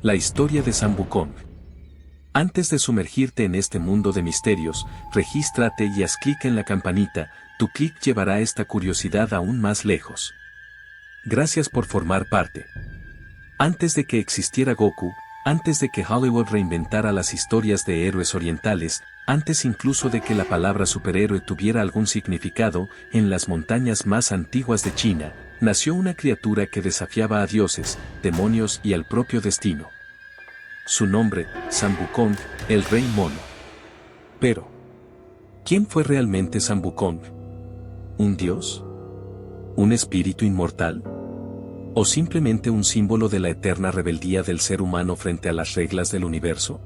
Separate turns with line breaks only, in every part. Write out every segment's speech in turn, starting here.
La historia de San Wukong. Antes de sumergirte en este mundo de misterios, regístrate y haz clic en la campanita, tu clic llevará esta curiosidad aún más lejos. Gracias por formar parte. Antes de que existiera Goku, antes de que Hollywood reinventara las historias de héroes orientales, antes incluso de que la palabra superhéroe tuviera algún significado, en las montañas más antiguas de China, nació una criatura que desafiaba a dioses, demonios y al propio destino. Su nombre, San Wukong, el Rey Mono. Pero, ¿quién fue realmente San Wukong? ¿Un dios? ¿Un espíritu inmortal? ¿O simplemente un símbolo de la eterna rebeldía del ser humano frente a las reglas del universo?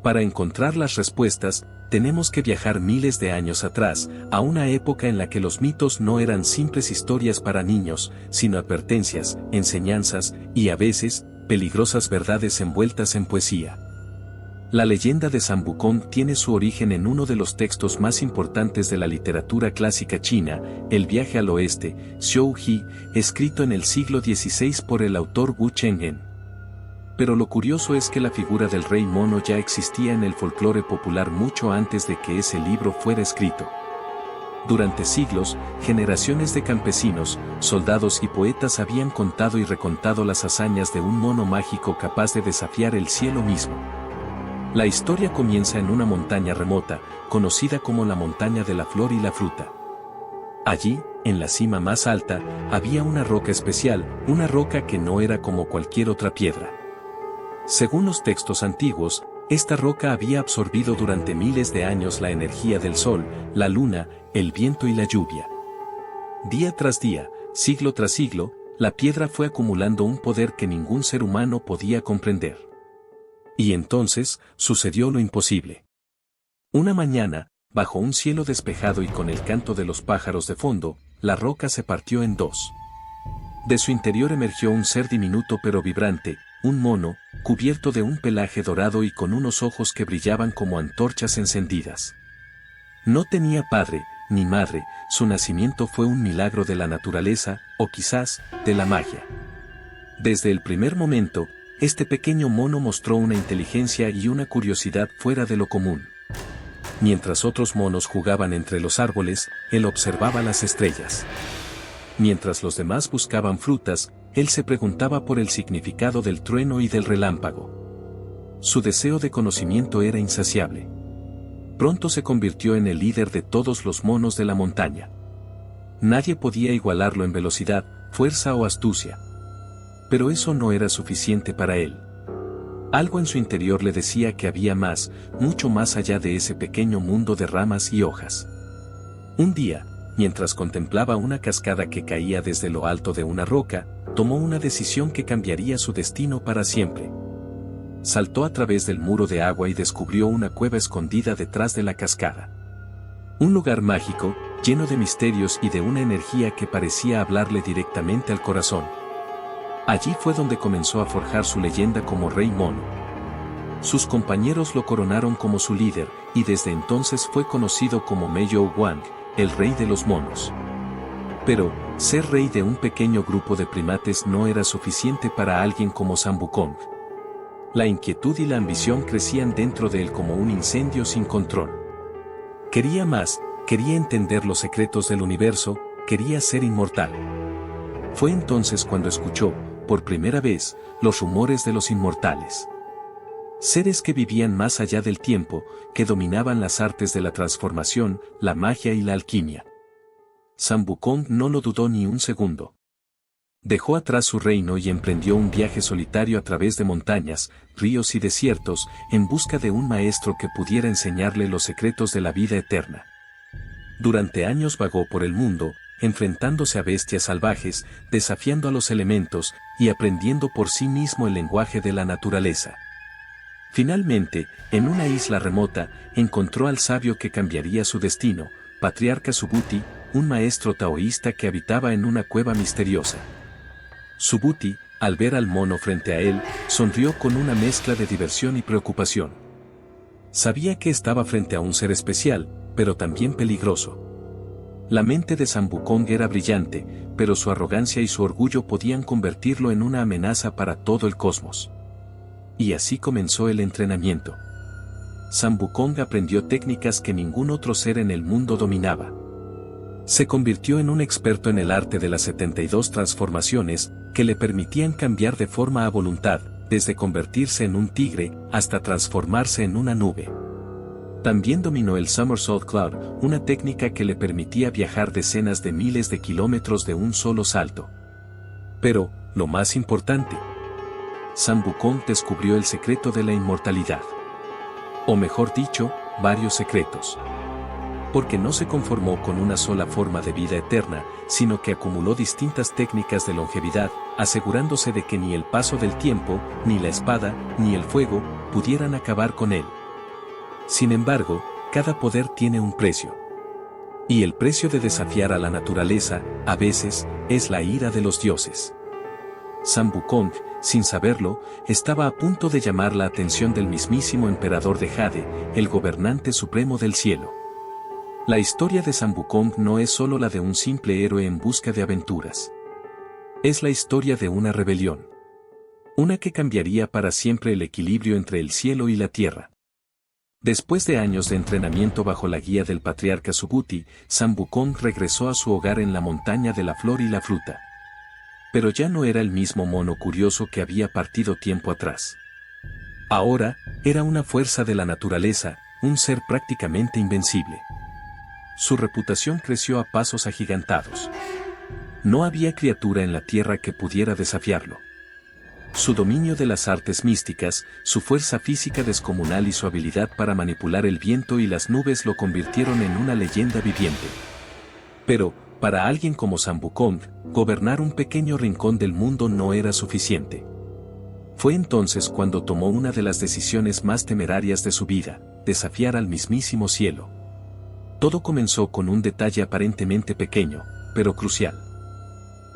Para encontrar las respuestas, tenemos que viajar miles de años atrás, a una época en la que los mitos no eran simples historias para niños, sino advertencias, enseñanzas, y a veces, peligrosas verdades envueltas en poesía. La leyenda de San Wukong tiene su origen en uno de los textos más importantes de la literatura clásica china, El viaje al oeste, Xiu He, escrito en el siglo XVI por el autor Wu Chenghen. Pero lo curioso es que la figura del rey mono ya existía en el folclore popular mucho antes de que ese libro fuera escrito. Durante siglos, generaciones de campesinos, soldados y poetas habían contado y recontado las hazañas de un mono mágico capaz de desafiar el cielo mismo. La historia comienza en una montaña remota, conocida como la montaña de la flor y la fruta. Allí, en la cima más alta, había una roca especial, una roca que no era como cualquier otra piedra. Según los textos antiguos, esta roca había absorbido durante miles de años la energía del sol, la luna, el viento y la lluvia. Día tras día, siglo tras siglo, la piedra fue acumulando un poder que ningún ser humano podía comprender. Y entonces, sucedió lo imposible. Una mañana, bajo un cielo despejado y con el canto de los pájaros de fondo, la roca se partió en dos. De su interior emergió un ser diminuto pero vibrante, un mono, cubierto de un pelaje dorado y con unos ojos que brillaban como antorchas encendidas. No tenía padre, ni madre, su nacimiento fue un milagro de la naturaleza, o quizás, de la magia. Desde el primer momento, este pequeño mono mostró una inteligencia y una curiosidad fuera de lo común. Mientras otros monos jugaban entre los árboles, él observaba las estrellas. Mientras los demás buscaban frutas, él se preguntaba por el significado del trueno y del relámpago. Su deseo de conocimiento era insaciable. Pronto se convirtió en el líder de todos los monos de la montaña. Nadie podía igualarlo en velocidad, fuerza o astucia. Pero eso no era suficiente para él. Algo en su interior le decía que había más, mucho más allá de ese pequeño mundo de ramas y hojas. Un día, mientras contemplaba una cascada que caía desde lo alto de una roca, tomó una decisión que cambiaría su destino para siempre. Saltó a través del muro de agua y descubrió una cueva escondida detrás de la cascada. Un lugar mágico, lleno de misterios y de una energía que parecía hablarle directamente al corazón. Allí fue donde comenzó a forjar su leyenda como Rey Mono. Sus compañeros lo coronaron como su líder, y desde entonces fue conocido como Meiyou Wang, el rey de los monos. Pero, ser rey de un pequeño grupo de primates no era suficiente para alguien como San Wukong. La inquietud y la ambición crecían dentro de él como un incendio sin control. Quería más, quería entender los secretos del universo, quería ser inmortal. Fue entonces cuando escuchó, por primera vez, los rumores de los inmortales. Seres que vivían más allá del tiempo, que dominaban las artes de la transformación, la magia y la alquimia. San Wukong no lo dudó ni un segundo. Dejó atrás su reino y emprendió un viaje solitario a través de montañas, ríos y desiertos, en busca de un maestro que pudiera enseñarle los secretos de la vida eterna. Durante años vagó por el mundo, enfrentándose a bestias salvajes, desafiando a los elementos, y aprendiendo por sí mismo el lenguaje de la naturaleza. Finalmente, en una isla remota, encontró al sabio que cambiaría su destino, Patriarca Subhuti, un maestro taoísta que habitaba en una cueva misteriosa. Subhuti, al ver al mono frente a él, sonrió con una mezcla de diversión y preocupación. Sabía que estaba frente a un ser especial, pero también peligroso. La mente de San Wukong era brillante, pero su arrogancia y su orgullo podían convertirlo en una amenaza para todo el cosmos. Y así comenzó el entrenamiento. Sam Wukong aprendió técnicas que ningún otro ser en el mundo dominaba. Se convirtió en un experto en el arte de las 72 transformaciones, que le permitían cambiar de forma a voluntad, desde convertirse en un tigre, hasta transformarse en una nube. También dominó el Somersault Cloud, una técnica que le permitía viajar decenas de miles de kilómetros de un solo salto. Pero, lo más importante, Sam Wukong descubrió el secreto de la inmortalidad. O mejor dicho, varios secretos. Porque no se conformó con una sola forma de vida eterna, sino que acumuló distintas técnicas de longevidad, asegurándose de que ni el paso del tiempo, ni la espada, ni el fuego, pudieran acabar con él. Sin embargo, cada poder tiene un precio. Y el precio de desafiar a la naturaleza, a veces, es la ira de los dioses. Sam Wukong, sin saberlo, estaba a punto de llamar la atención del mismísimo emperador de Jade, el gobernante supremo del cielo. La historia de Sam Wukong no es solo la de un simple héroe en busca de aventuras. Es la historia de una rebelión. Una que cambiaría para siempre el equilibrio entre el cielo y la tierra. Después de años de entrenamiento bajo la guía del patriarca Subhuti, Sam Wukong regresó a su hogar en la montaña de la flor y la fruta. Pero ya no era el mismo mono curioso que había partido tiempo atrás. Ahora, era una fuerza de la naturaleza, un ser prácticamente invencible. Su reputación creció a pasos agigantados. No había criatura en la tierra que pudiera desafiarlo. Su dominio de las artes místicas, su fuerza física descomunal y su habilidad para manipular el viento y las nubes lo convirtieron en una leyenda viviente. Pero, para alguien como Sam Wukong, gobernar un pequeño rincón del mundo no era suficiente. Fue entonces cuando tomó una de las decisiones más temerarias de su vida, desafiar al mismísimo cielo. Todo comenzó con un detalle aparentemente pequeño, pero crucial.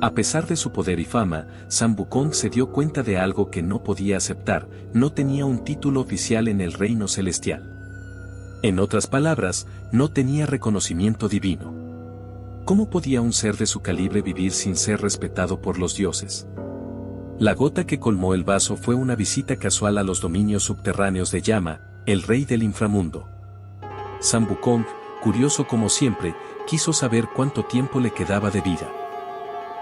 A pesar de su poder y fama, Sam Wukong se dio cuenta de algo que no podía aceptar: no tenía un título oficial en el reino celestial. En otras palabras, no tenía reconocimiento divino. ¿Cómo podía un ser de su calibre vivir sin ser respetado por los dioses? La gota que colmó el vaso fue una visita casual a los dominios subterráneos de Yama, el rey del inframundo. Sam Wukong, curioso como siempre, quiso saber cuánto tiempo le quedaba de vida.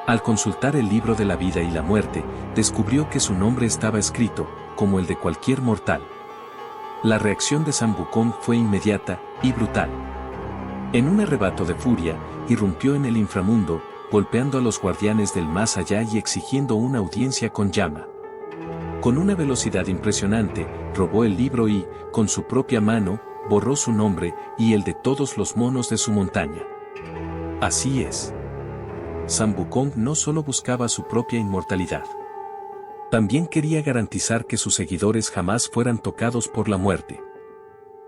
Al consultar el libro de la vida y la muerte, descubrió que su nombre estaba escrito, como el de cualquier mortal. La reacción de Sam Wukong fue inmediata y brutal. En un arrebato de furia, irrumpió en el inframundo, golpeando a los guardianes del más allá y exigiendo una audiencia con Yama. Con una velocidad impresionante, robó el libro y, con su propia mano, borró su nombre y el de todos los monos de su montaña. Así es. Sam Wukong no solo buscaba su propia inmortalidad. También quería garantizar que sus seguidores jamás fueran tocados por la muerte.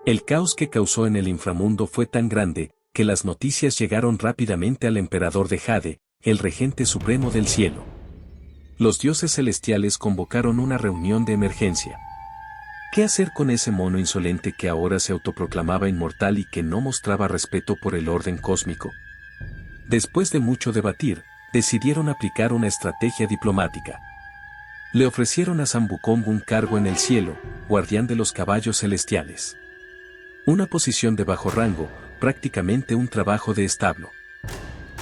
El caos que causó en el inframundo fue tan grande, que las noticias llegaron rápidamente al emperador de Jade, el regente supremo del cielo. Los dioses celestiales convocaron una reunión de emergencia. ¿Qué hacer con ese mono insolente que ahora se autoproclamaba inmortal y que no mostraba respeto por el orden cósmico? Después de mucho debatir, decidieron aplicar una estrategia diplomática. Le ofrecieron a Sam Wukong un cargo en el cielo, guardián de los caballos celestiales. Una posición de bajo rango, prácticamente un trabajo de establo.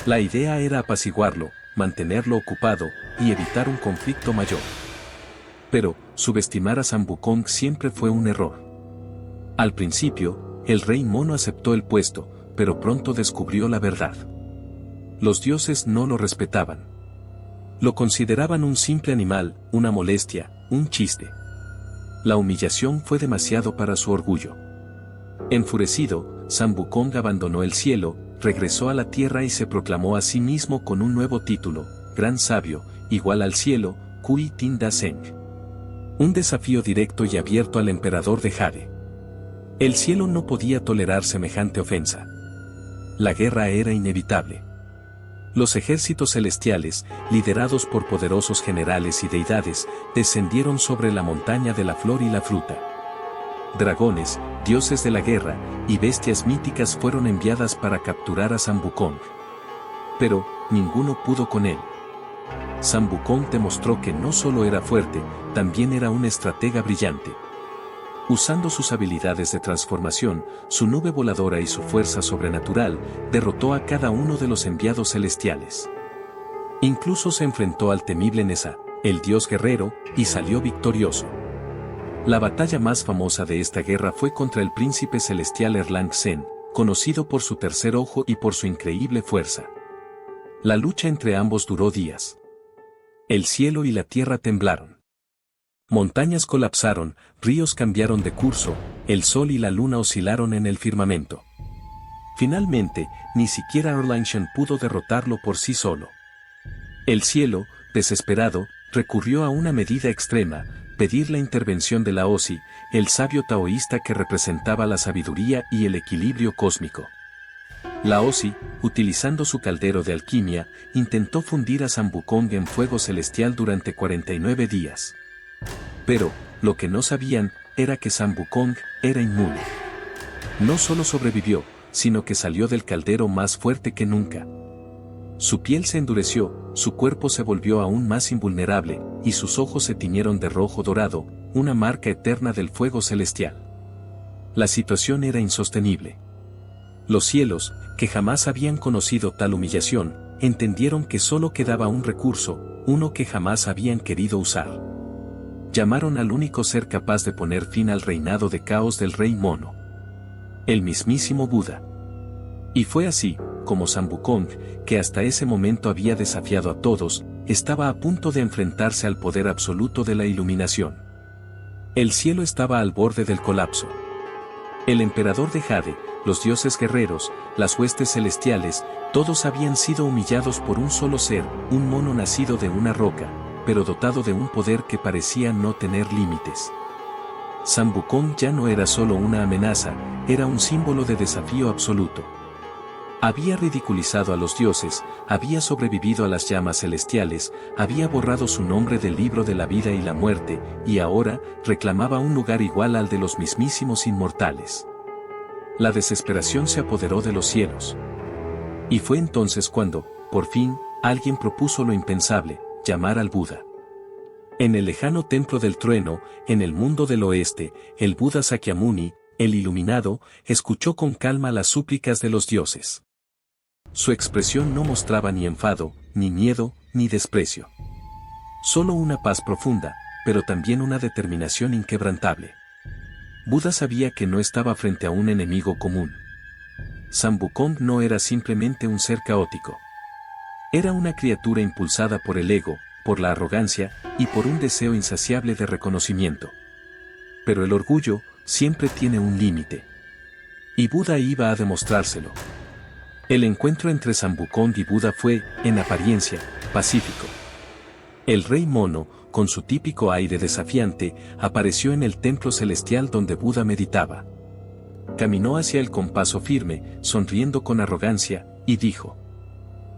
La idea era apaciguarlo, mantenerlo ocupado y evitar un conflicto mayor. Pero, subestimar a Sam Wukong siempre fue un error. Al principio, el rey mono aceptó el puesto, pero pronto descubrió la verdad. Los dioses no lo respetaban. Lo consideraban un simple animal, una molestia, un chiste. La humillación fue demasiado para su orgullo. Enfurecido, Sam Wukong abandonó el cielo, regresó a la tierra y se proclamó a sí mismo con un nuevo título: Gran Sabio, igual al cielo, Kui Tin Da Seng. Un desafío directo y abierto al emperador de Jade. El cielo no podía tolerar semejante ofensa. La guerra era inevitable. Los ejércitos celestiales, liderados por poderosos generales y deidades, descendieron sobre la montaña de la flor y la fruta. Dragones, dioses de la guerra, y bestias míticas fueron enviadas para capturar a Sam Wukong. Pero, ninguno pudo con él. Sam Wukong demostró que no solo era fuerte, también era un estratega brillante. Usando sus habilidades de transformación, su nube voladora y su fuerza sobrenatural, derrotó a cada uno de los enviados celestiales. Incluso se enfrentó al temible Nessa, el dios guerrero, y salió victorioso. La batalla más famosa de esta guerra fue contra el príncipe celestial Erlang Sen, conocido por su tercer ojo y por su increíble fuerza. La lucha entre ambos duró días. El cielo y la tierra temblaron. Montañas colapsaron, ríos cambiaron de curso, el sol y la luna oscilaron en el firmamento. Finalmente, ni siquiera Erlang Shen pudo derrotarlo por sí solo. El cielo, desesperado, recurrió a una medida extrema, pedir la intervención de Laozi, el sabio taoísta que representaba la sabiduría y el equilibrio cósmico. Laozi, utilizando su caldero de alquimia, intentó fundir a Sam Wukong en fuego celestial durante 49 días. Pero, lo que no sabían, era que Sam Wukong era inmune. No solo sobrevivió, sino que salió del caldero más fuerte que nunca. Su piel se endureció, su cuerpo se volvió aún más invulnerable, y sus ojos se tiñeron de rojo dorado, una marca eterna del fuego celestial. La situación era insostenible. Los cielos, que jamás habían conocido tal humillación, entendieron que solo quedaba un recurso, uno que jamás habían querido usar. Llamaron al único ser capaz de poner fin al reinado de caos del rey mono. El mismísimo Buda. Y fue así, como Sam Wukong, que hasta ese momento había desafiado a todos, estaba a punto de enfrentarse al poder absoluto de la iluminación. El cielo estaba al borde del colapso. El emperador de Jade, los dioses guerreros, las huestes celestiales, todos habían sido humillados por un solo ser, un mono nacido de una roca, pero dotado de un poder que parecía no tener límites. Sam Wukong ya no era solo una amenaza, era un símbolo de desafío absoluto. Había ridiculizado a los dioses, había sobrevivido a las llamas celestiales, había borrado su nombre del libro de la vida y la muerte, y ahora reclamaba un lugar igual al de los mismísimos inmortales. La desesperación se apoderó de los cielos. Y fue entonces cuando, por fin, alguien propuso lo impensable, llamar al Buda. En el lejano templo del trueno, en el mundo del oeste, el Buda Sakyamuni, el iluminado, escuchó con calma las súplicas de los dioses. Su expresión no mostraba ni enfado, ni miedo, ni desprecio. Solo una paz profunda, pero también una determinación inquebrantable. Buda sabía que no estaba frente a un enemigo común. Sam Wukong no era simplemente un ser caótico. Era una criatura impulsada por el ego, por la arrogancia, y por un deseo insaciable de reconocimiento. Pero el orgullo siempre tiene un límite. Y Buda iba a demostrárselo. El encuentro entre Sam Wukong y Buda fue, en apariencia, pacífico. El rey mono, con su típico aire desafiante, apareció en el templo celestial donde Buda meditaba. Caminó hacia él con paso firme, sonriendo con arrogancia, y dijo: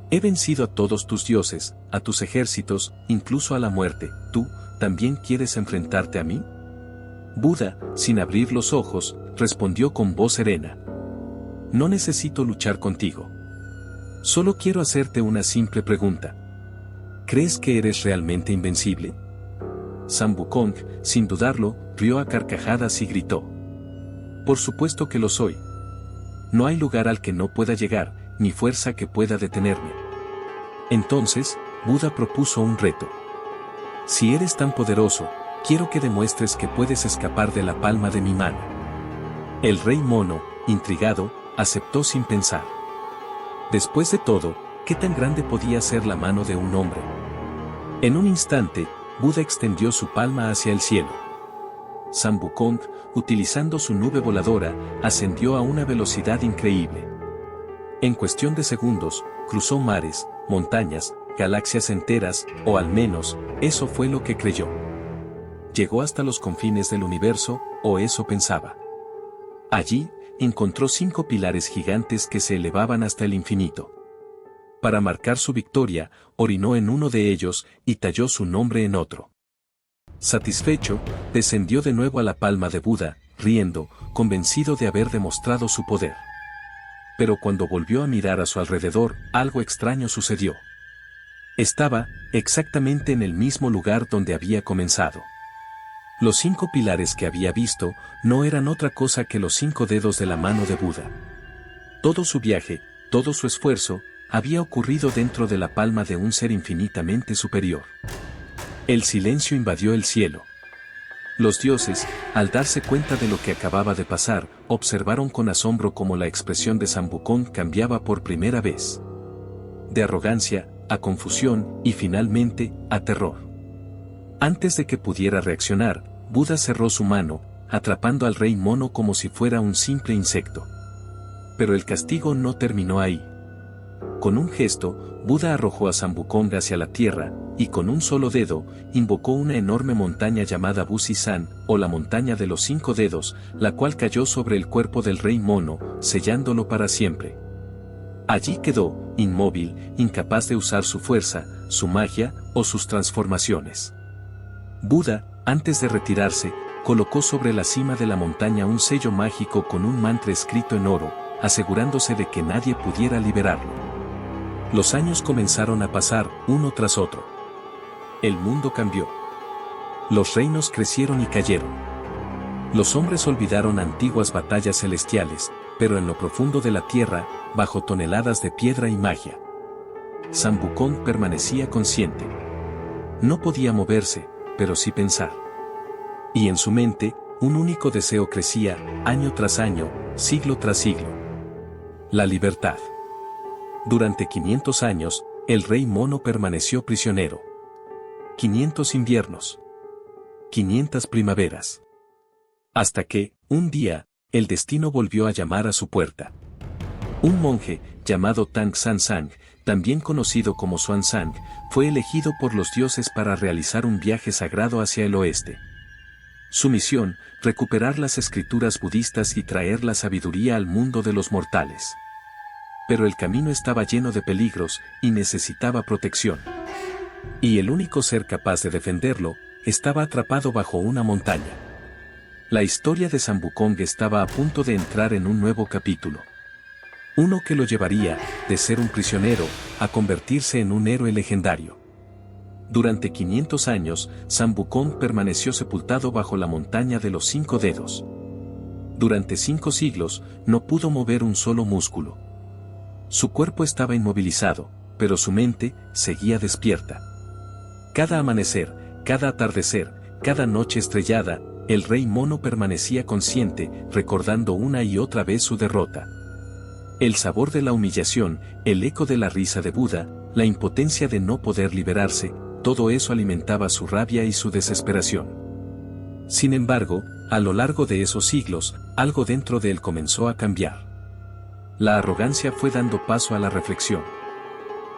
«He vencido a todos tus dioses, a tus ejércitos, incluso a la muerte. ¿Tú, también quieres enfrentarte a mí?» Buda, sin abrir los ojos, respondió con voz serena: «No necesito luchar contigo. Solo quiero hacerte una simple pregunta. ¿Crees que eres realmente invencible?» Sam Wukong, sin dudarlo, rió a carcajadas y gritó: «Por supuesto que lo soy. No hay lugar al que no pueda llegar, ni fuerza que pueda detenerme». Entonces, Buda propuso un reto. «Si eres tan poderoso, quiero que demuestres que puedes escapar de la palma de mi mano». El rey mono, intrigado, aceptó sin pensar. Después de todo, ¿qué tan grande podía ser la mano de un hombre? En un instante, Buda extendió su palma hacia el cielo. Sam Wukong, utilizando su nube voladora, ascendió a una velocidad increíble. En cuestión de segundos, cruzó mares, montañas, galaxias enteras, o al menos, eso fue lo que creyó. Llegó hasta los confines del universo, o eso pensaba. Allí, encontró 5 pilares gigantes que se elevaban hasta el infinito. Para marcar su victoria, orinó en uno de ellos y talló su nombre en otro. Satisfecho, descendió de nuevo a la palma de Buda, riendo, convencido de haber demostrado su poder. Pero cuando volvió a mirar a su alrededor, algo extraño sucedió. Estaba, exactamente en el mismo lugar donde había comenzado. Los 5 pilares que había visto, no eran otra cosa que los 5 dedos de la mano de Buda. Todo su viaje, todo su esfuerzo, había ocurrido dentro de la palma de un ser infinitamente superior. El silencio invadió el cielo. Los dioses, al darse cuenta de lo que acababa de pasar, observaron con asombro cómo la expresión de San Wukong cambiaba por primera vez. De arrogancia, a confusión, y finalmente, a terror. Antes de que pudiera reaccionar, Buda cerró su mano, atrapando al rey mono como si fuera un simple insecto. Pero el castigo no terminó ahí. Con un gesto, Buda arrojó a San Wukong hacia la tierra, y con un solo dedo, invocó una enorme montaña llamada Busi-san, o la montaña de los 5 dedos, la cual cayó sobre el cuerpo del rey mono, sellándolo para siempre. Allí quedó, inmóvil, incapaz de usar su fuerza, su magia, o sus transformaciones. Buda, antes de retirarse, colocó sobre la cima de la montaña un sello mágico con un mantra escrito en oro, asegurándose de que nadie pudiera liberarlo. Los años comenzaron a pasar, uno tras otro. El mundo cambió. Los reinos crecieron y cayeron. Los hombres olvidaron antiguas batallas celestiales, pero en lo profundo de la tierra, bajo toneladas de piedra y magia, San Wukong permanecía consciente. No podía moverse, pero sí pensar. Y en su mente, un único deseo crecía, año tras año, siglo tras siglo. La libertad. Durante 500 años, el rey mono permaneció prisionero. 500 inviernos. 500 primaveras. Hasta que, un día, el destino volvió a llamar a su puerta. Un monje, llamado Tang San Sang, también conocido como Xuanzang, fue elegido por los dioses para realizar un viaje sagrado hacia el oeste. Su misión, recuperar las escrituras budistas y traer la sabiduría al mundo de los mortales. Pero el camino estaba lleno de peligros y necesitaba protección. Y el único ser capaz de defenderlo, estaba atrapado bajo una montaña. La historia de San Wukong estaba a punto de entrar en un nuevo capítulo. Uno que lo llevaría, de ser un prisionero, a convertirse en un héroe legendario. Durante 500 años, San Wukong permaneció sepultado bajo la montaña de los 5 dedos. Durante 5 siglos, no pudo mover un solo músculo. Su cuerpo estaba inmovilizado, pero su mente seguía despierta. Cada amanecer, cada atardecer, cada noche estrellada, el rey mono permanecía consciente, recordando una y otra vez su derrota. El sabor de la humillación, el eco de la risa de Buda, la impotencia de no poder liberarse, todo eso alimentaba su rabia y su desesperación. Sin embargo, a lo largo de esos siglos, algo dentro de él comenzó a cambiar. La arrogancia fue dando paso a la reflexión.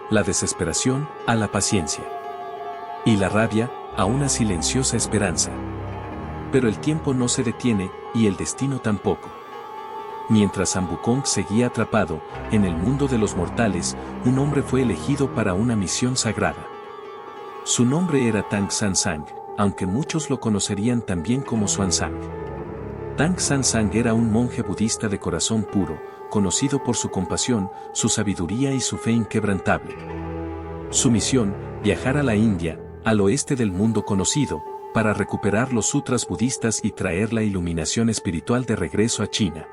La desesperación, a la paciencia. Y la rabia, a una silenciosa esperanza. Pero el tiempo no se detiene, y el destino tampoco. Mientras San Wukong seguía atrapado, en el mundo de los mortales, un hombre fue elegido para una misión sagrada. Su nombre era Tang San Sang, aunque muchos lo conocerían también como Xuanzang. Tang San Sang era un monje budista de corazón puro, conocido por su compasión, su sabiduría y su fe inquebrantable. Su misión, viajar a la India, al oeste del mundo conocido, para recuperar los sutras budistas y traer la iluminación espiritual de regreso a China.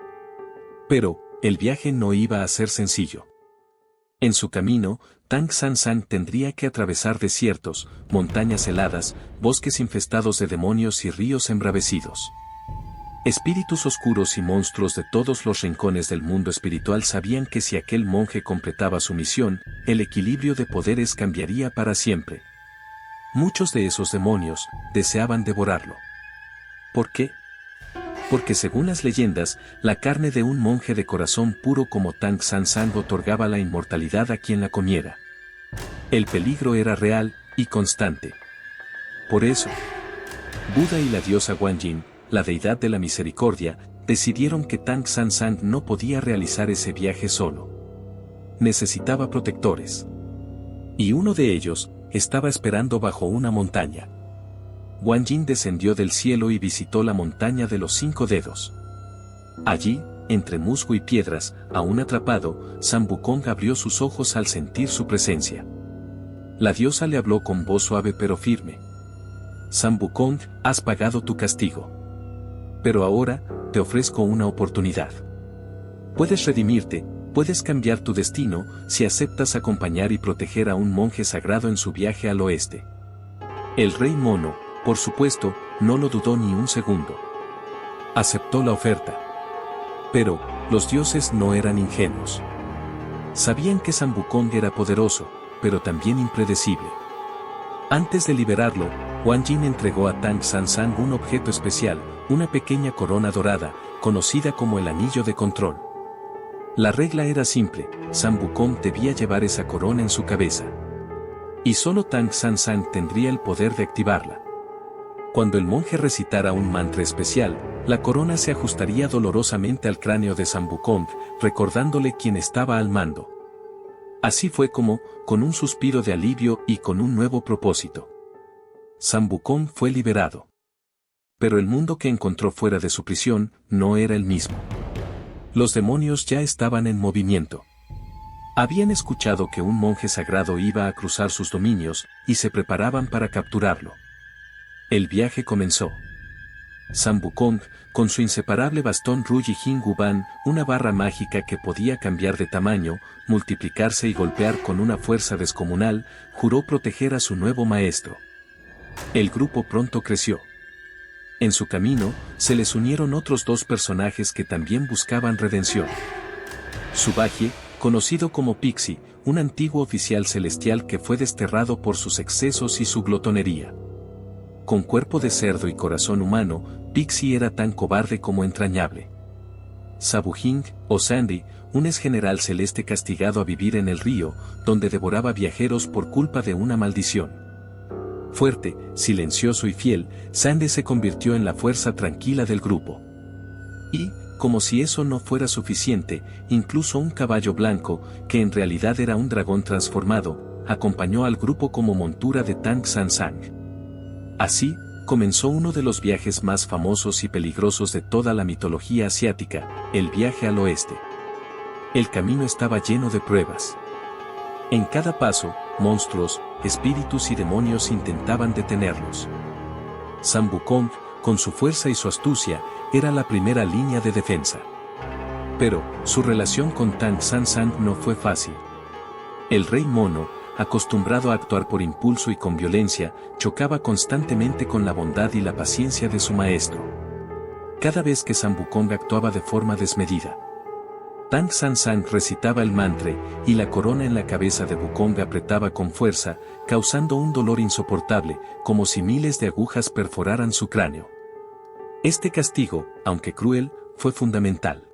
Pero, el viaje no iba a ser sencillo. En su camino, Tang San Sang tendría que atravesar desiertos, montañas heladas, bosques infestados de demonios y ríos embravecidos. Espíritus oscuros y monstruos de todos los rincones del mundo espiritual sabían que si aquel monje completaba su misión, el equilibrio de poderes cambiaría para siempre. Muchos de esos demonios deseaban devorarlo. ¿Por qué? Porque según las leyendas, la carne de un monje de corazón puro como Tang San Sang otorgaba la inmortalidad a quien la comiera. El peligro era real y constante. Por eso, Buda y la diosa Guanyin, la deidad de la misericordia, decidieron que Tang San Sang no podía realizar ese viaje solo. Necesitaba protectores. Y uno de ellos estaba esperando bajo una montaña. Guanyin descendió del cielo y visitó la montaña de los 5 dedos. Allí, entre musgo y piedras, aún atrapado, San Wukong abrió sus ojos al sentir su presencia. La diosa le habló con voz suave pero firme. San Wukong, has pagado tu castigo. Pero ahora, te ofrezco una oportunidad. Puedes redimirte, puedes cambiar tu destino, si aceptas acompañar y proteger a un monje sagrado en su viaje al oeste. El rey mono, por supuesto, no lo dudó ni un segundo. Aceptó la oferta. Pero, los dioses no eran ingenuos. Sabían que San Wukong era poderoso, pero también impredecible. Antes de liberarlo, Wang Jin entregó a Tang San San un objeto especial, una pequeña corona dorada, conocida como el anillo de control. La regla era simple, San Wukong debía llevar esa corona en su cabeza. Y solo Tang San San tendría el poder de activarla. Cuando el monje recitara un mantra especial, la corona se ajustaría dolorosamente al cráneo de San Wukong, recordándole quién estaba al mando. Así fue como, con un suspiro de alivio y con un nuevo propósito, San Wukong fue liberado. Pero el mundo que encontró fuera de su prisión no era el mismo. Los demonios ya estaban en movimiento. Habían escuchado que un monje sagrado iba a cruzar sus dominios y se preparaban para capturarlo. El viaje comenzó. San Wukong, con su inseparable bastón Ruyi Jing Guban, una barra mágica que podía cambiar de tamaño, multiplicarse y golpear con una fuerza descomunal, juró proteger a su nuevo maestro. El grupo pronto creció. En su camino, se les unieron otros dos personajes que también buscaban redención. Subagie, conocido como Pixie, un antiguo oficial celestial que fue desterrado por sus excesos y su glotonería. Con cuerpo de cerdo y corazón humano, Pixie era tan cobarde como entrañable. Sabu Jing, o Sandy, un exgeneral celeste castigado a vivir en el río, donde devoraba viajeros por culpa de una maldición. Fuerte, silencioso y fiel, Sandy se convirtió en la fuerza tranquila del grupo. Y, como si eso no fuera suficiente, incluso un caballo blanco, que en realidad era un dragón transformado, acompañó al grupo como montura de Tang San San. Así, comenzó uno de los viajes más famosos y peligrosos de toda la mitología asiática, el viaje al oeste. El camino estaba lleno de pruebas. En cada paso, monstruos, espíritus y demonios intentaban detenerlos. San Wukong, con su fuerza y su astucia, era la primera línea de defensa. Pero, su relación con Tang San San no fue fácil. El rey mono, acostumbrado a actuar por impulso y con violencia, chocaba constantemente con la bondad y la paciencia de su maestro. Cada vez que San Wukong actuaba de forma desmedida, Tang San San recitaba el mantra, y la corona en la cabeza de Wukong apretaba con fuerza, causando un dolor insoportable, como si miles de agujas perforaran su cráneo. Este castigo, aunque cruel, fue fundamental.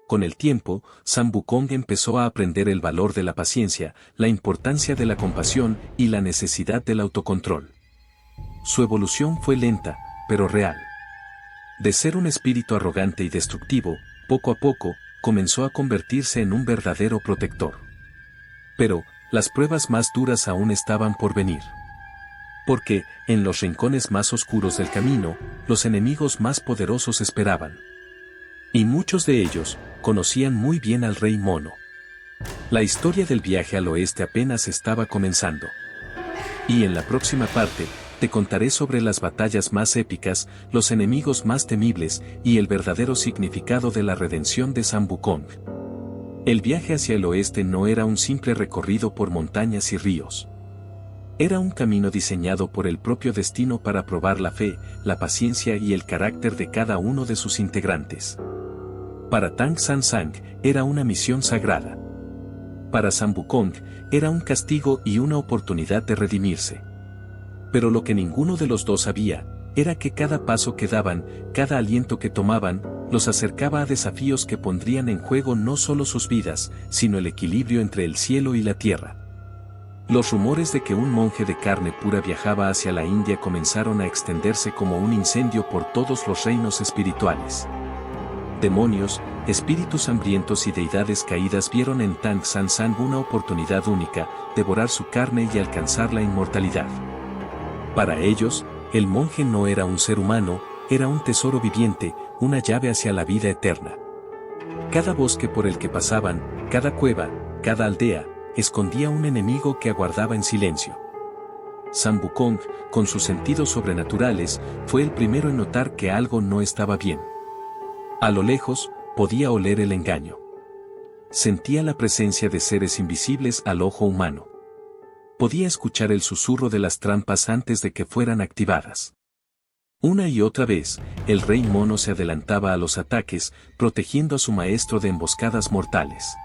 Con el tiempo, San Wukong empezó a aprender el valor de la paciencia, la importancia de la compasión y la necesidad del autocontrol. Su evolución fue lenta, pero real. De ser un espíritu arrogante y destructivo, poco a poco, comenzó a convertirse en un verdadero protector. Pero, las pruebas más duras aún estaban por venir. Porque, en los rincones más oscuros del camino, los enemigos más poderosos esperaban. Y muchos de ellos, conocían muy bien al rey mono. La historia del viaje al oeste apenas estaba comenzando. Y en la próxima parte, te contaré sobre las batallas más épicas, los enemigos más temibles, y el verdadero significado de la redención de San Wukong. El viaje hacia el oeste no era un simple recorrido por montañas y ríos. Era un camino diseñado por el propio destino para probar la fe, la paciencia y el carácter de cada uno de sus integrantes. Para Tang San San, era una misión sagrada. Para San Wukong, era un castigo y una oportunidad de redimirse. Pero lo que ninguno de los dos sabía, era que cada paso que daban, cada aliento que tomaban, los acercaba a desafíos que pondrían en juego no solo sus vidas, sino el equilibrio entre el cielo y la tierra. Los rumores de que un monje de carne pura viajaba hacia la India comenzaron a extenderse como un incendio por todos los reinos espirituales. Demonios, espíritus hambrientos y deidades caídas vieron en Tang San San una oportunidad única, devorar su carne y alcanzar la inmortalidad. Para ellos, el monje no era un ser humano, era un tesoro viviente, una llave hacia la vida eterna. Cada bosque por el que pasaban, cada cueva, cada aldea, escondía un enemigo que aguardaba en silencio. Sam Wukong, con sus sentidos sobrenaturales, fue el primero en notar que algo no estaba bien. A lo lejos, podía oler el engaño. Sentía la presencia de seres invisibles al ojo humano. Podía escuchar el susurro de las trampas antes de que fueran activadas. Una y otra vez, el rey mono se adelantaba a los ataques, protegiendo a su maestro de emboscadas mortales.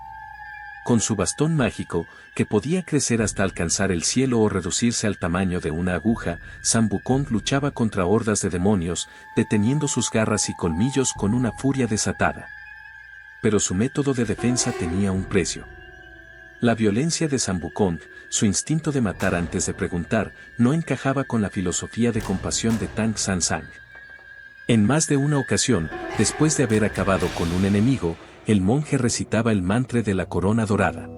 Con su bastón mágico, que podía crecer hasta alcanzar el cielo o reducirse al tamaño de una aguja, Sam Wukong luchaba contra hordas de demonios, deteniendo sus garras y colmillos con una furia desatada. Pero su método de defensa tenía un precio. La violencia de Sam Wukong, su instinto de matar antes de preguntar, no encajaba con la filosofía de compasión de Tang San Sang. En más de una ocasión, después de haber acabado con un enemigo, el monje recitaba el mantra de la corona dorada.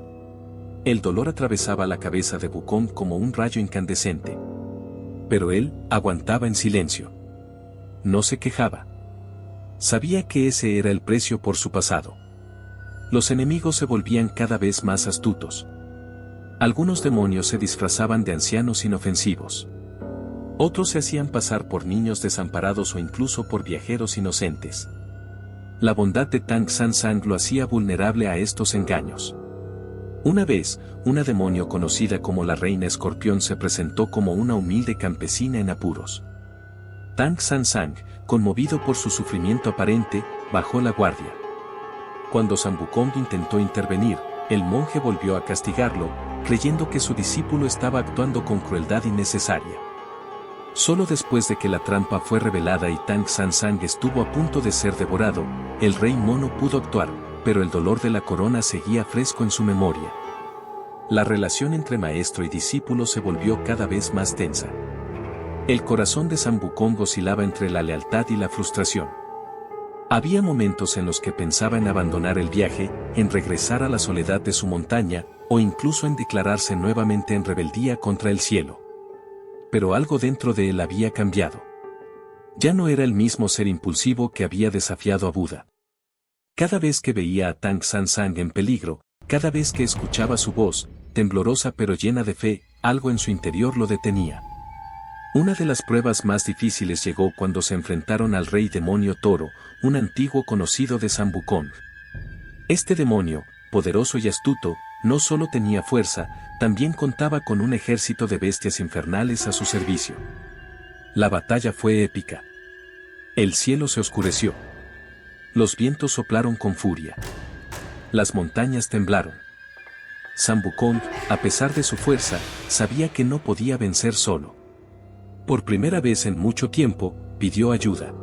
El dolor atravesaba la cabeza de Wukong como un rayo incandescente. Pero él aguantaba en silencio. No se quejaba. Sabía que ese era el precio por su pasado. Los enemigos se volvían cada vez más astutos. Algunos demonios se disfrazaban de ancianos inofensivos. Otros se hacían pasar por niños desamparados o incluso por viajeros inocentes. La bondad de Tang San Sang lo hacía vulnerable a estos engaños. Una vez, una demonio conocida como la Reina Escorpión se presentó como una humilde campesina en apuros. Tang San Sang, conmovido por su sufrimiento aparente, bajó la guardia. Cuando Sam Wukong intentó intervenir, el monje volvió a castigarlo, creyendo que su discípulo estaba actuando con crueldad innecesaria. Solo después de que la trampa fue revelada y Tang San Sang estuvo a punto de ser devorado, el rey mono pudo actuar, pero el dolor de la corona seguía fresco en su memoria. La relación entre maestro y discípulo se volvió cada vez más tensa. El corazón de Sam Wukong oscilaba entre la lealtad y la frustración. Había momentos en los que pensaba en abandonar el viaje, en regresar a la soledad de su montaña, o incluso en declararse nuevamente en rebeldía contra el cielo. Pero algo dentro de él había cambiado. Ya no era el mismo ser impulsivo que había desafiado a Buda. Cada vez que veía a Tang San Sang en peligro, cada vez que escuchaba su voz, temblorosa pero llena de fe, algo en su interior lo detenía. Una de las pruebas más difíciles llegó cuando se enfrentaron al rey demonio Toro, un antiguo conocido de Sam Wukong. Este demonio, poderoso y astuto, no solo tenía fuerza, también contaba con un ejército de bestias infernales a su servicio. La batalla fue épica. El cielo se oscureció. Los vientos soplaron con furia. Las montañas temblaron. Sam Wukong, a pesar de su fuerza, sabía que no podía vencer solo. Por primera vez en mucho tiempo, pidió ayuda.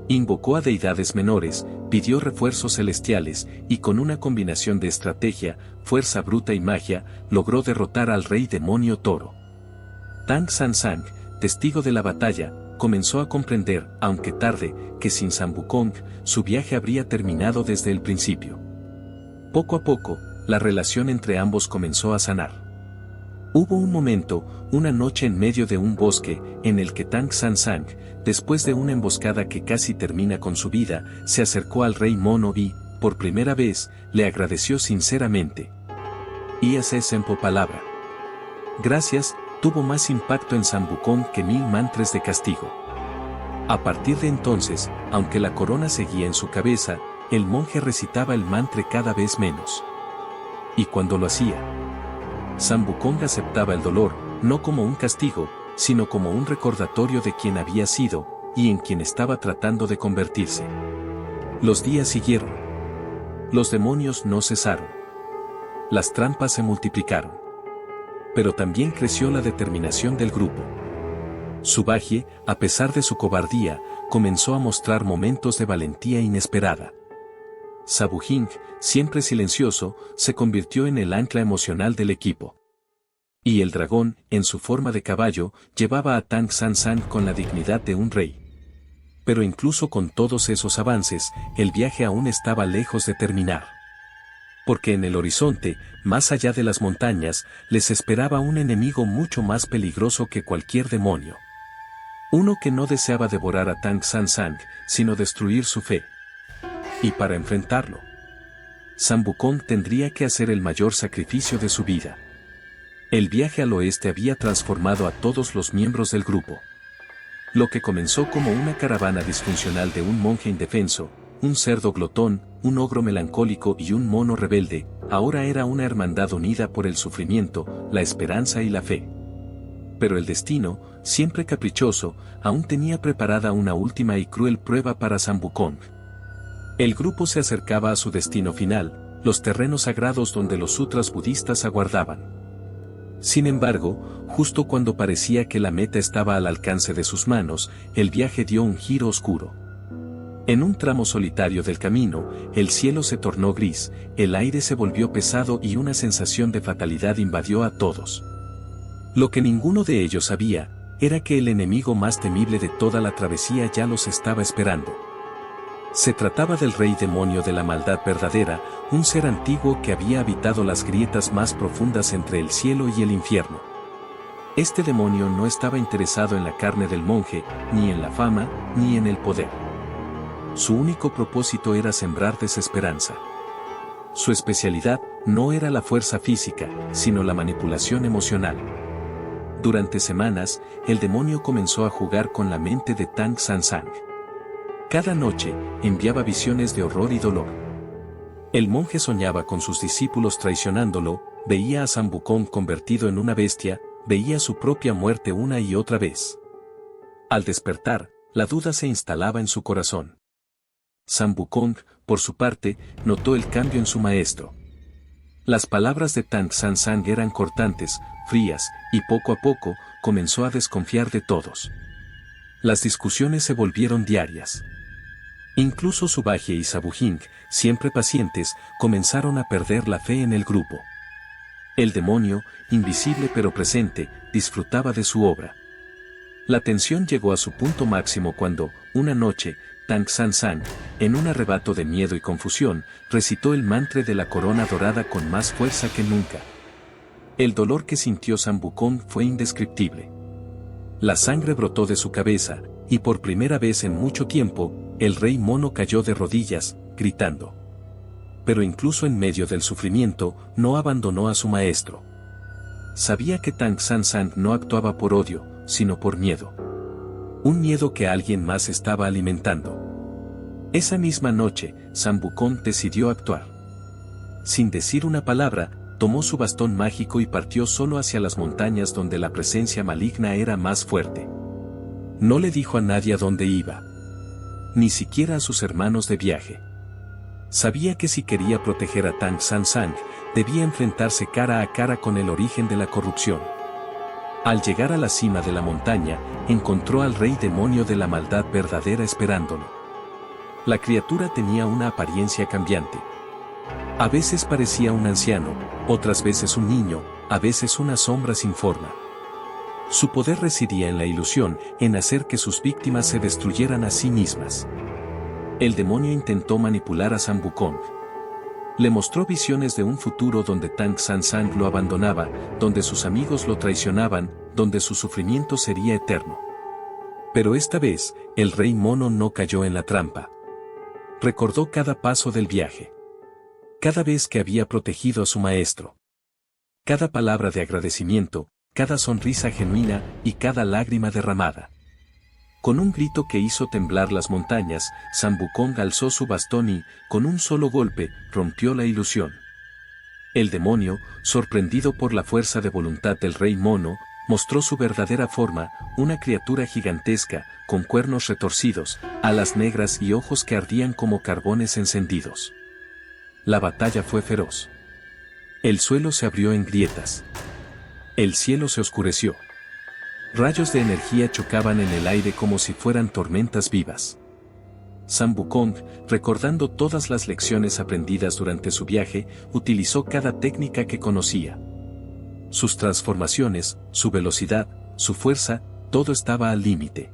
Invocó a deidades menores, pidió refuerzos celestiales, y con una combinación de estrategia, fuerza bruta y magia, logró derrotar al rey demonio Toro. Tang San Sang, testigo de la batalla, comenzó a comprender, aunque tarde, que sin Sam Wukong, su viaje habría terminado desde el principio. Poco a poco, la relación entre ambos comenzó a sanar. Hubo un momento, una noche en medio de un bosque, en el que Tang San Sang, después de una emboscada que casi termina con su vida, se acercó al rey mono y, por primera vez, le agradeció sinceramente. Y esa es en palabra. Gracias, tuvo más impacto en Sam Wukong que 1000 mantras de castigo. A partir de entonces, aunque la corona seguía en su cabeza, el monje recitaba el mantra cada vez menos. Y cuando lo hacía, Sam Wukong aceptaba el dolor, no como un castigo, sino como un recordatorio de quién había sido, y en quien estaba tratando de convertirse. Los días siguieron. Los demonios no cesaron. Las trampas se multiplicaron. Pero también creció la determinación del grupo. Subagie, a pesar de su cobardía, comenzó a mostrar momentos de valentía inesperada. Sabuhing, siempre silencioso, se convirtió en el ancla emocional del equipo. Y el dragón, en su forma de caballo, llevaba a Tang San Sang con la dignidad de un rey. Pero incluso con todos esos avances, el viaje aún estaba lejos de terminar. Porque en el horizonte, más allá de las montañas, les esperaba un enemigo mucho más peligroso que cualquier demonio. Uno que no deseaba devorar a Tang San Sang, sino destruir su fe. Y para enfrentarlo, San Wukong tendría que hacer el mayor sacrificio de su vida. El viaje al oeste había transformado a todos los miembros del grupo. Lo que comenzó como una caravana disfuncional de un monje indefenso, un cerdo glotón, un ogro melancólico y un mono rebelde, ahora era una hermandad unida por el sufrimiento, la esperanza y la fe. Pero el destino, siempre caprichoso, aún tenía preparada una última y cruel prueba para San Wukong. El grupo se acercaba a su destino final, los terrenos sagrados donde los sutras budistas aguardaban. Sin embargo, justo cuando parecía que la meta estaba al alcance de sus manos, el viaje dio un giro oscuro. En un tramo solitario del camino, el cielo se tornó gris, el aire se volvió pesado y una sensación de fatalidad invadió a todos. Lo que ninguno de ellos sabía, era que el enemigo más temible de toda la travesía ya los estaba esperando. Se trataba del rey demonio de la maldad verdadera, un ser antiguo que había habitado las grietas más profundas entre el cielo y el infierno. Este demonio no estaba interesado en la carne del monje, ni en la fama, ni en el poder. Su único propósito era sembrar desesperanza. Su especialidad no era la fuerza física, sino la manipulación emocional. Durante semanas, el demonio comenzó a jugar con la mente de Tang San Sang. Cada noche, enviaba visiones de horror y dolor. El monje soñaba con sus discípulos traicionándolo, veía a San Wukong convertido en una bestia, veía su propia muerte una y otra vez. Al despertar, la duda se instalaba en su corazón. San Wukong, por su parte, notó el cambio en su maestro. Las palabras de Tang San Sang eran cortantes, frías, y poco a poco, comenzó a desconfiar de todos. Las discusiones se volvieron diarias. Incluso Subagie y Sabuhing, siempre pacientes, comenzaron a perder la fe en el grupo. El demonio, invisible pero presente, disfrutaba de su obra. La tensión llegó a su punto máximo cuando, una noche, Tang San Sang, en un arrebato de miedo y confusión, recitó el mantra de la corona dorada con más fuerza que nunca. El dolor que sintió San Wukong fue indescriptible. La sangre brotó de su cabeza, y por primera vez en mucho tiempo, el rey mono cayó de rodillas, gritando. Pero incluso en medio del sufrimiento, no abandonó a su maestro. Sabía que Tang San Sang no actuaba por odio, sino por miedo. Un miedo que alguien más estaba alimentando. Esa misma noche, San Wukong decidió actuar. Sin decir una palabra, tomó su bastón mágico y partió solo hacia las montañas donde la presencia maligna era más fuerte. No le dijo a nadie a dónde iba. Ni siquiera a sus hermanos de viaje. Sabía que si quería proteger a Tang San Sang, debía enfrentarse cara a cara con el origen de la corrupción. Al llegar a la cima de la montaña, encontró al rey demonio de la maldad verdadera esperándolo. La criatura tenía una apariencia cambiante. A veces parecía un anciano, otras veces un niño, a veces una sombra sin forma. Su poder residía en la ilusión, en hacer que sus víctimas se destruyeran a sí mismas. El demonio intentó manipular a San Wukong. Le mostró visiones de un futuro donde Tang San Sang lo abandonaba, donde sus amigos lo traicionaban, donde su sufrimiento sería eterno. Pero esta vez, el rey mono no cayó en la trampa. Recordó cada paso del viaje. Cada vez que había protegido a su maestro. Cada palabra de agradecimiento, cada sonrisa genuina y cada lágrima derramada. Con un grito que hizo temblar las montañas, San Wukong alzó su bastón y, con un solo golpe, rompió la ilusión. El demonio, sorprendido por la fuerza de voluntad del rey mono, mostró su verdadera forma, una criatura gigantesca, con cuernos retorcidos, alas negras y ojos que ardían como carbones encendidos. La batalla fue feroz. El suelo se abrió en grietas. El cielo se oscureció. Rayos de energía chocaban en el aire como si fueran tormentas vivas. San Wukong, recordando todas las lecciones aprendidas durante su viaje, utilizó cada técnica que conocía. Sus transformaciones, su velocidad, su fuerza, todo estaba al límite.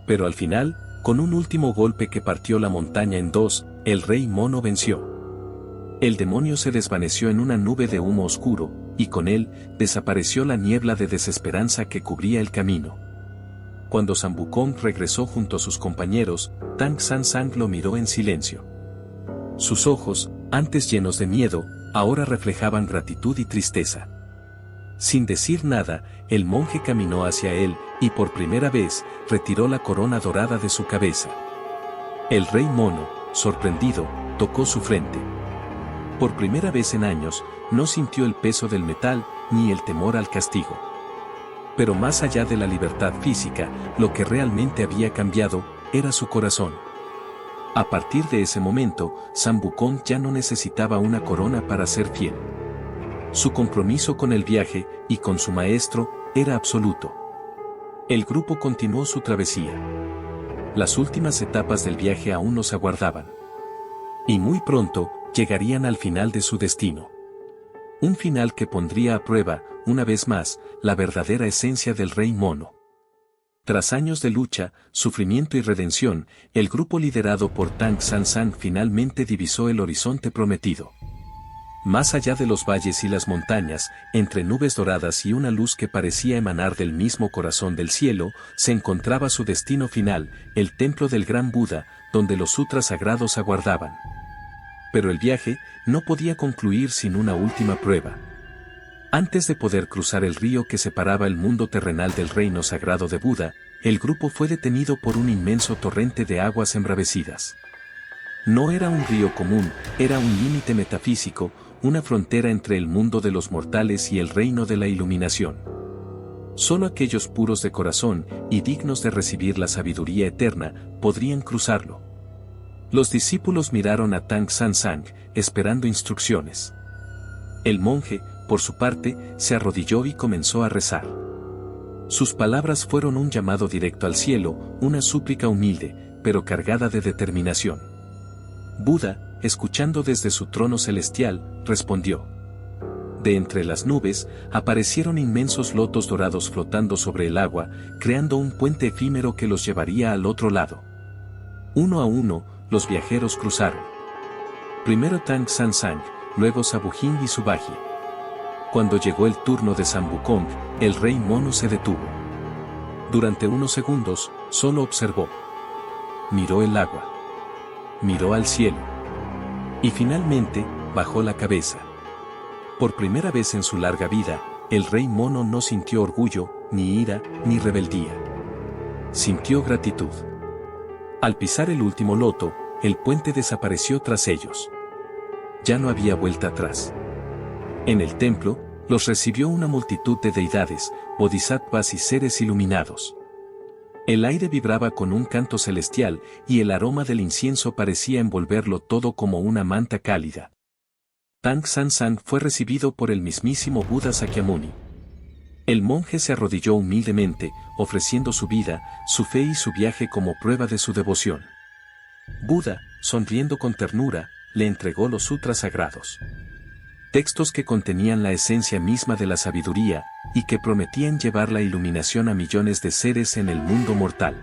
Pero al final, con un último golpe que partió la montaña en dos, el rey mono venció. El demonio se desvaneció en una nube de humo oscuro, y con él, desapareció la niebla de desesperanza que cubría el camino. Cuando San Wukong regresó junto a sus compañeros, Tang San Sang lo miró en silencio. Sus ojos, antes llenos de miedo, ahora reflejaban gratitud y tristeza. Sin decir nada, el monje caminó hacia él, y por primera vez, retiró la corona dorada de su cabeza. El rey mono, sorprendido, tocó su frente. Por primera vez en años, no sintió el peso del metal, ni el temor al castigo. Pero más allá de la libertad física, lo que realmente había cambiado, era su corazón. A partir de ese momento, San Wukong ya no necesitaba una corona para ser fiel. Su compromiso con el viaje, y con su maestro, era absoluto. El grupo continuó su travesía. Las últimas etapas del viaje aún los aguardaban. Y muy pronto, llegarían al final de su destino. Un final que pondría a prueba, una vez más, la verdadera esencia del rey mono. Tras años de lucha, sufrimiento y redención, el grupo liderado por Tang San Sang finalmente divisó el horizonte prometido. Más allá de los valles y las montañas, entre nubes doradas y una luz que parecía emanar del mismo corazón del cielo, se encontraba su destino final, el templo del gran Buda, donde los sutras sagrados aguardaban. Pero el viaje no podía concluir sin una última prueba. Antes de poder cruzar el río que separaba el mundo terrenal del reino sagrado de Buda, el grupo fue detenido por un inmenso torrente de aguas embravecidas. No era un río común, era un límite metafísico, una frontera entre el mundo de los mortales y el reino de la iluminación. Solo aquellos puros de corazón y dignos de recibir la sabiduría eterna podrían cruzarlo. Los discípulos miraron a Tang San Sang, esperando instrucciones. El monje, por su parte, se arrodilló y comenzó a rezar. Sus palabras fueron un llamado directo al cielo, una súplica humilde, pero cargada de determinación. Buda, escuchando desde su trono celestial, respondió. De entre las nubes, aparecieron inmensos lotos dorados flotando sobre el agua, creando un puente efímero que los llevaría al otro lado. Uno a uno, los viajeros cruzaron. Primero Tang San Sang, luego Sabujin y Subaji. Cuando llegó el turno de San Wukong, el rey mono se detuvo. Durante unos segundos, solo observó. Miró el agua. Miró al cielo. Y finalmente, bajó la cabeza. Por primera vez en su larga vida, el rey mono no sintió orgullo, ni ira, ni rebeldía. Sintió gratitud. Al pisar el último loto, el puente desapareció tras ellos. Ya no había vuelta atrás. En el templo, los recibió una multitud de deidades, bodhisattvas y seres iluminados. El aire vibraba con un canto celestial, y el aroma del incienso parecía envolverlo todo como una manta cálida. Tang San Sang fue recibido por el mismísimo Buda Sakyamuni. El monje se arrodilló humildemente, ofreciendo su vida, su fe y su viaje como prueba de su devoción. Buda, sonriendo con ternura, le entregó los sutras sagrados. Textos que contenían la esencia misma de la sabiduría, y que prometían llevar la iluminación a millones de seres en el mundo mortal.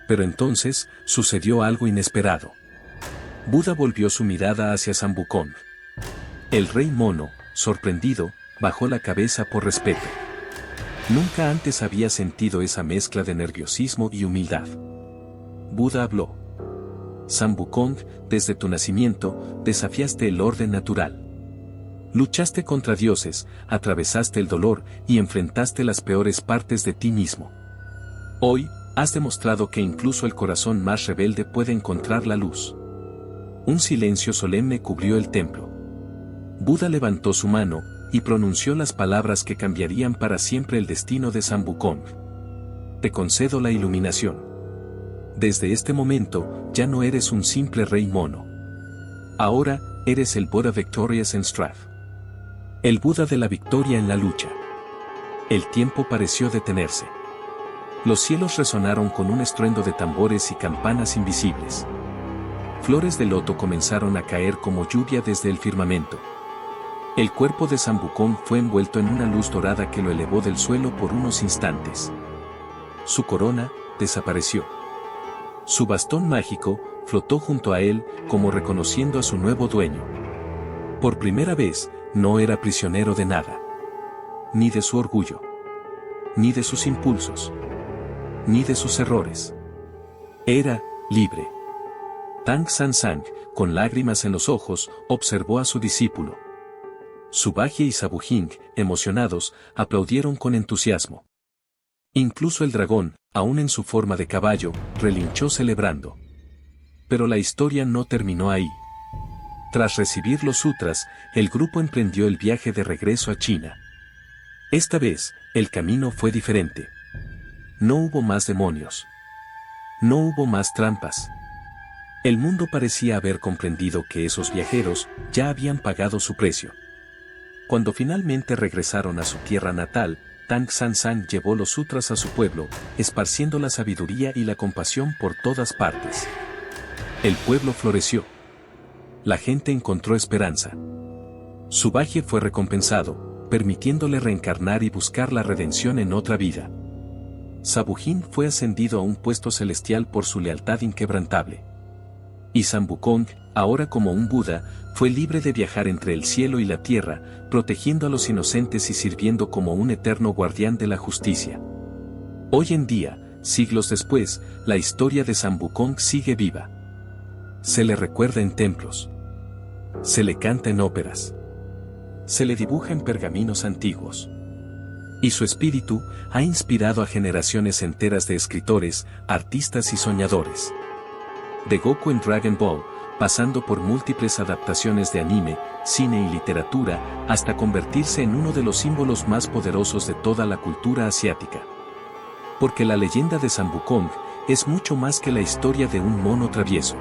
Pero entonces, sucedió algo inesperado. Buda volvió su mirada hacia San Wukong. El rey mono, sorprendido, bajó la cabeza por respeto. Nunca antes había sentido esa mezcla de nerviosismo y humildad. Buda habló. San Wukong, desde tu nacimiento, desafiaste el orden natural. Luchaste contra dioses, atravesaste el dolor y enfrentaste las peores partes de ti mismo. Hoy, has demostrado que incluso el corazón más rebelde puede encontrar la luz. Un silencio solemne cubrió el templo. Buda levantó su mano y pronunció las palabras que cambiarían para siempre el destino de San Wukong. Te concedo la iluminación. Desde este momento, ya no eres un simple rey mono. Ahora, eres el Buddha Victorious in Strife. El Buda de la victoria en la lucha. El tiempo pareció detenerse. Los cielos resonaron con un estruendo de tambores y campanas invisibles. Flores de loto comenzaron a caer como lluvia desde el firmamento. El cuerpo de San Wukong fue envuelto en una luz dorada que lo elevó del suelo por unos instantes. Su corona desapareció. Su bastón mágico flotó junto a él, como reconociendo a su nuevo dueño. Por primera vez, no era prisionero de nada. Ni de su orgullo. Ni de sus impulsos. Ni de sus errores. Era libre. Tang San Sang, con lágrimas en los ojos, observó a su discípulo. Subagie y Sabuhing, emocionados, aplaudieron con entusiasmo. Incluso el dragón, aún en su forma de caballo, relinchó celebrando. Pero la historia no terminó ahí. Tras recibir los sutras, el grupo emprendió el viaje de regreso a China. Esta vez, el camino fue diferente. No hubo más demonios. No hubo más trampas. El mundo parecía haber comprendido que esos viajeros ya habían pagado su precio. Cuando finalmente regresaron a su tierra natal, Tang San San llevó los sutras a su pueblo, esparciendo la sabiduría y la compasión por todas partes. El pueblo floreció. La gente encontró esperanza. Subagie fue recompensado, permitiéndole reencarnar y buscar la redención en otra vida. Sabuhing fue ascendido a un puesto celestial por su lealtad inquebrantable. Y San Wukong, ahora como un Buda, fue libre de viajar entre el cielo y la tierra, protegiendo a los inocentes y sirviendo como un eterno guardián de la justicia. Hoy en día, siglos después, la historia de San Wukong sigue viva. Se le recuerda en templos. Se le canta en óperas. Se le dibuja en pergaminos antiguos. Y su espíritu ha inspirado a generaciones enteras de escritores, artistas y soñadores. De Goku en Dragon Ball, pasando por múltiples adaptaciones de anime, cine y literatura, hasta convertirse en uno de los símbolos más poderosos de toda la cultura asiática. Porque la leyenda de San Wukong es mucho más que la historia de un mono travieso.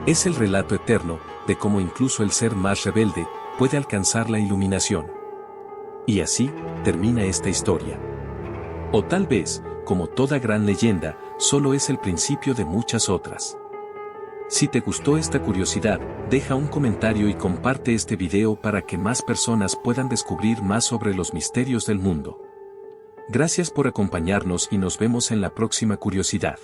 Es el relato eterno de cómo incluso el ser más rebelde puede alcanzar la iluminación. Y así termina esta historia. O tal vez, como toda gran leyenda, solo es el principio de muchas otras. Si te gustó esta curiosidad, deja un comentario y comparte este video para que más personas puedan descubrir más sobre los misterios del mundo. Gracias por acompañarnos y nos vemos en la próxima curiosidad.